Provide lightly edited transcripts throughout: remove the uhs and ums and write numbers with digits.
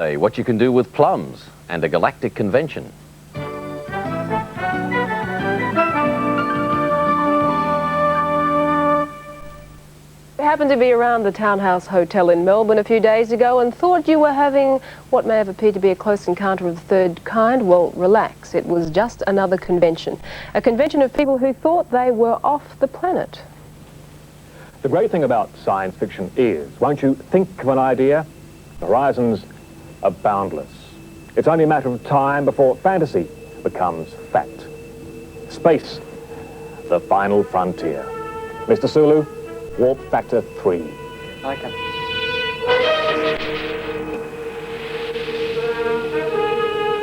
Hey, what you can do with plums and a galactic convention. I happened to be around the Townhouse Hotel in Melbourne a few days ago and thought you were having what may have appeared to be a close encounter of the third kind. Well, relax. It was just another convention. A convention of people who thought they were off the planet. The great thing about science fiction is, won't you think of an idea? The horizons are boundless. It's only a matter of time before fantasy becomes fact. Space, the final frontier. Mr. Sulu, warp factor 3. Okay.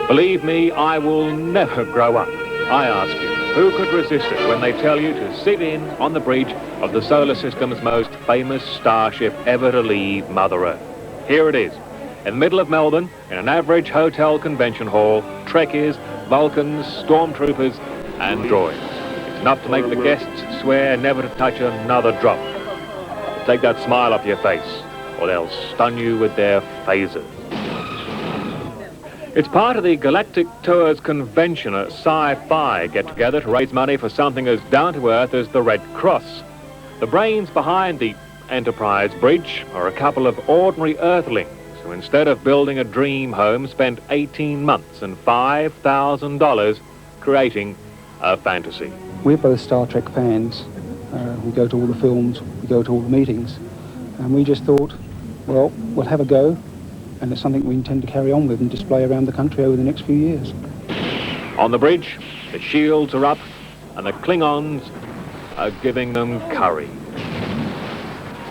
Believe me, I will never grow up. I ask you, who could resist it when they tell you to sit in on the bridge of the solar system's most famous starship ever to leave Mother Earth? Here it is, in the middle of Melbourne, in an average hotel convention hall, Trekkies, Vulcans, stormtroopers and droids. It's enough to make the guests swear never to touch another drop. Take that smile off your face, or they'll stun you with their phasers. It's part of the Galactic Tours convention at Sci-Fi get-together to raise money for something as down-to-earth as the Red Cross. The brains behind the Enterprise Bridge are a couple of ordinary Earthlings who, instead of building a dream home, spent 18 months and $5,000 creating a fantasy. We're both Star Trek fans. We go to all the films, we go to all the meetings, and we just thought, well, we'll have a go, and it's something we intend to carry on with and display around the country over the next few years. On the bridge, the shields are up, and the Klingons are giving them curry.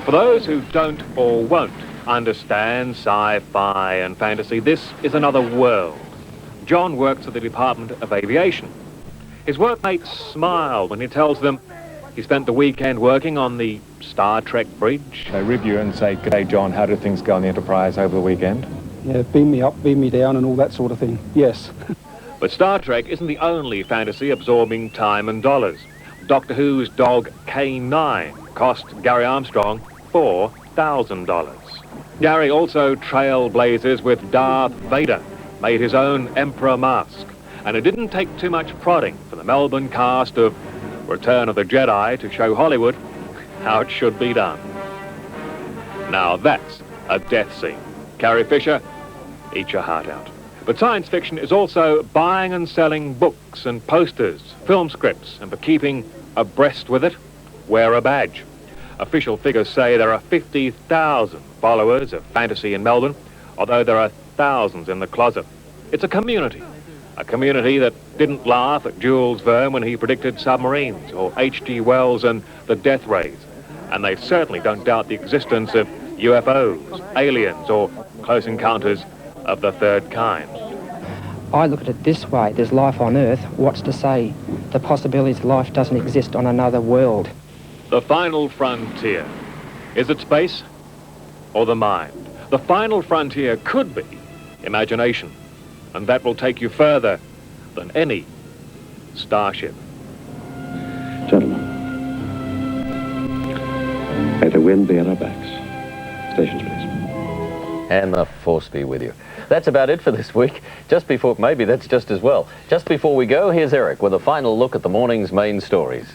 For those who don't or won't understand sci-fi and fantasy, this is another world. John works at the Department of Aviation. His workmates smile when he tells them he spent the weekend working on the Star Trek bridge. They rib you and say, "G'day, John, how did things go on the Enterprise over the weekend?" Yeah, beam me up, beam me down, and all that sort of thing. Yes. But Star Trek isn't the only fantasy absorbing time and dollars. Doctor Who's dog K9 cost Gary Armstrong $4,000. Gary also trailblazes with Darth Vader, made his own Emperor mask, and it didn't take too much prodding for the Melbourne cast of Return of the Jedi to show Hollywood how it should be done. Now that's a death scene. Carrie Fisher, eat your heart out. But science fiction is also buying and selling books and posters, film scripts, and for keeping abreast with it, wear a badge. Official figures say there are 50,000 followers of fantasy in Melbourne, although there are thousands in the closet. It's a community that didn't laugh at Jules Verne when he predicted submarines, or H.G. Wells and the death rays. And they certainly don't doubt the existence of UFOs, aliens, or close encounters of the third kind. I look at it this way: there's life on Earth. What's to say the possibilities life doesn't exist on another world? The final frontier. Is it space or the mind? The final frontier could be imagination, and that will take you further than any starship. Gentlemen, may the wind be at our backs. Stations, please. And the force be with you. That's about it for this week. Maybe that's just as well. Just before we go, here's Eric with a final look at the morning's main stories.